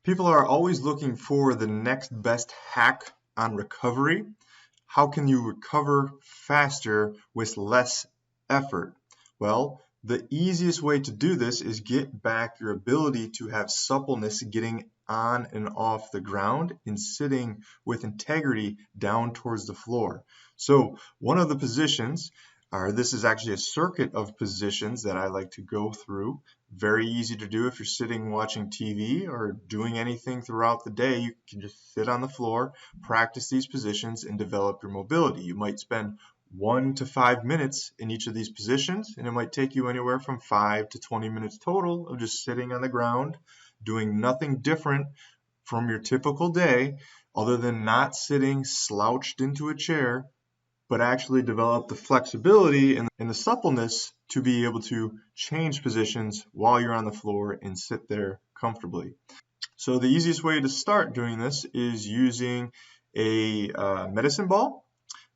People are always looking for the next best hack on recovery. How can you recover faster with less effort? Well, the easiest way to do this is get back your ability to have suppleness getting on and off the ground and sitting with integrity down towards the floor. So one of the positions, this is actually a circuit of positions that I like to go through. Very easy to do if you're sitting watching TV or doing anything throughout the day. You can just sit on the floor, practice these positions, and develop your mobility. You might spend 1 to 5 minutes in each of these positions, and it might take you anywhere from 5 to 20 minutes total of just sitting on the ground, doing nothing different from your typical day other than not sitting slouched into a chair, but actually develop the flexibility and the suppleness to be able to change positions while you're on the floor and sit there comfortably. So the easiest way to start doing this is using a medicine ball.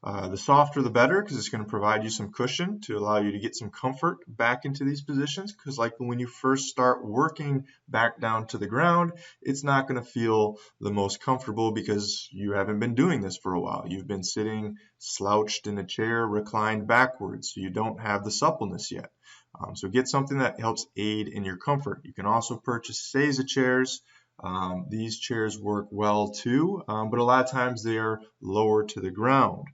The softer the better, because it's going to provide you some cushion to allow you to get some comfort back into these positions, because like when you first start working back down to the ground, it's not going to feel the most comfortable because you haven't been doing this for a while. You've been sitting slouched in a chair, reclined backwards, so you don't have the suppleness yet. So get something that helps aid in your comfort. You can also purchase Seiza chairs. These chairs work well too, but a lot of times they are lower to the ground.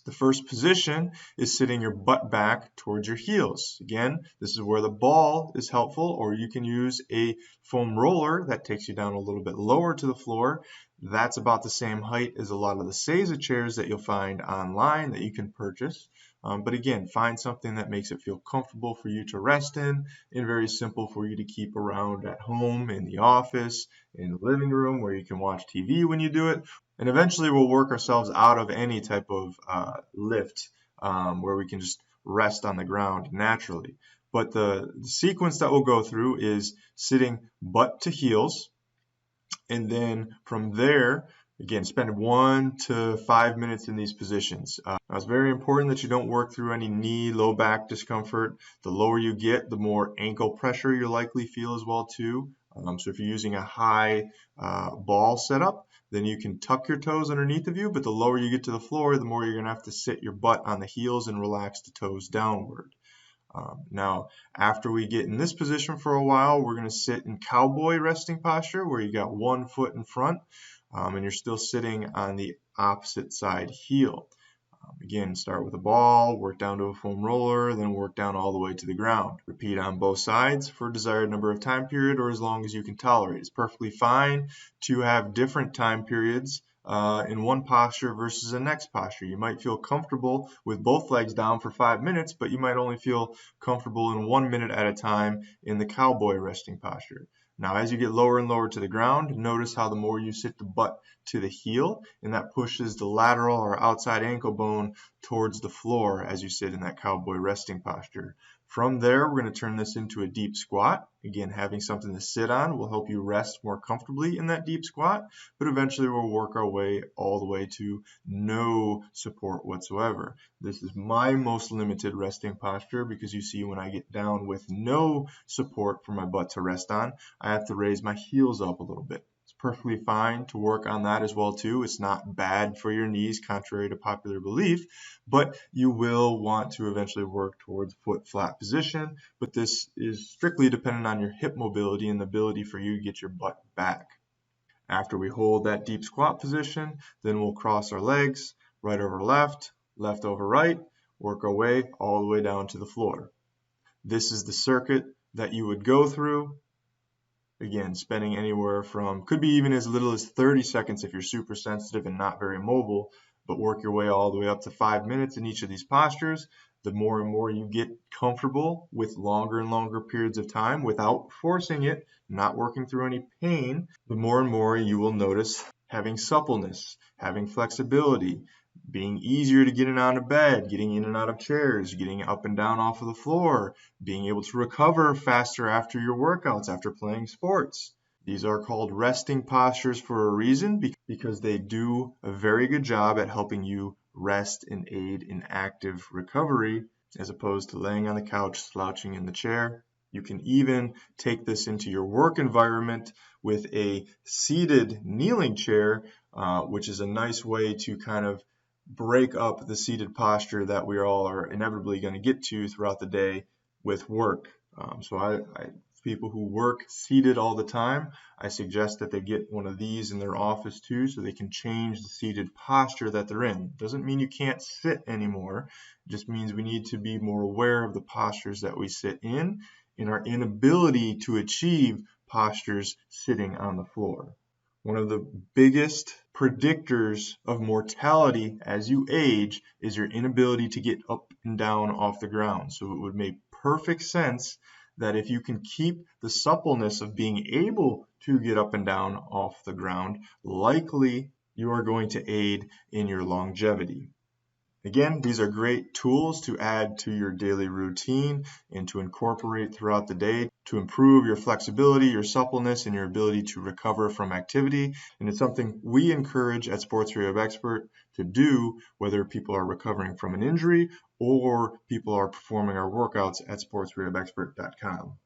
The first position is sitting your butt back towards your heels. Again, this is where the ball is helpful, or you can use a foam roller that takes you down a little bit lower to the floor. That's about the same height as a lot of the Seiza chairs that you'll find online that you can purchase. But again, find something that makes it feel comfortable for you to rest in and very simple for you to keep around at home, in the office, in the living room where you can watch TV when you do it. And eventually we'll work ourselves out of any type of lift where we can just rest on the ground naturally. But the sequence that we'll go through is sitting butt to heels. And then from there, again, spend 1 to 5 minutes in these positions. Now it's very important that you don't work through any knee, low back discomfort. The lower you get, the more ankle pressure you'll likely feel as well too. So if you're using a high ball setup, then you can tuck your toes underneath of you, but the lower you get to the floor, the more you're going to have to sit your butt on the heels and relax the toes downward. Now, after we get in this position for a while, we're going to sit in cowboy resting posture where you got one foot in front and you're still sitting on the opposite side heel. Again, start with a ball, work down to a foam roller, then work down all the way to the ground. Repeat on both sides for a desired number of time period or as long as you can tolerate. It's perfectly fine to have different time periods in one posture versus the next posture. You might feel comfortable with both legs down for 5 minutes, but you might only feel comfortable in 1 minute at a time in the cowboy resting posture. Now, as you get lower and lower to the ground, notice how the more you sit the butt to the heel, and that pushes the lateral or outside ankle bone towards the floor as you sit in that cowboy resting posture. From there, we're going to turn this into a deep squat. Again, having something to sit on will help you rest more comfortably in that deep squat, but eventually we'll work our way all the way to no support whatsoever. This is my most limited resting posture because you see when I get down with no support for my butt to rest on, I have to raise my heels up a little bit. It's perfectly fine to work on that as well too. It's not bad for your knees, contrary to popular belief, but you will want to eventually work towards foot flat position. But this is strictly dependent on your hip mobility and the ability for you to get your butt back. After we hold that deep squat position, then we'll cross our legs, right over left, left over right, work our way all the way down to the floor. This is the circuit that you would go through. Again, spending anywhere from, could be even as little as 30 seconds if you're super sensitive and not very mobile, but work your way all the way up to 5 minutes in each of these postures. The more and more you get comfortable with longer and longer periods of time without forcing it, not working through any pain, the more and more you will notice having suppleness, having flexibility, being easier to get in and out of bed, getting in and out of chairs, getting up and down off of the floor, being able to recover faster after your workouts, after playing sports. These are called resting postures for a reason because they do a very good job at helping you rest and aid in active recovery as opposed to laying on the couch, slouching in the chair. You can even take this into your work environment with a seated kneeling chair, which is a nice way to kind of break up the seated posture that we all are inevitably going to get to throughout the day with work. So people who work seated all the time, I suggest that they get one of these in their office too, so they can change the seated posture that they're in. Doesn't mean you can't sit anymore. It just means we need to be more aware of the postures that we sit in and our inability to achieve postures sitting on the floor. One of the biggest predictors of mortality as you age is your inability to get up and down off the ground. So it would make perfect sense that if you can keep the suppleness of being able to get up and down off the ground, likely you are going to aid in your longevity. Again, these are great tools to add to your daily routine and to incorporate throughout the day to improve your flexibility, your suppleness, and your ability to recover from activity. And it's something we encourage at Sports Rehab Expert to do, whether people are recovering from an injury or people are performing our workouts at sportsrehabexpert.com.